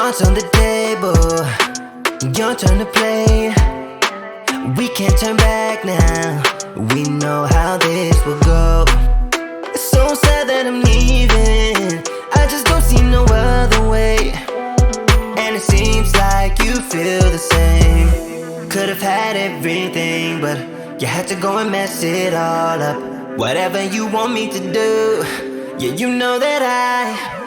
Cards on the table, your turn to play. We can't turn back now, we know how this will go. It's so sad that I'm leaving, I just don't see no other way. And it seems like you feel the same. Could've had everything, but you had to go and mess it all up. Whatever you want me to do, yeah, you know that I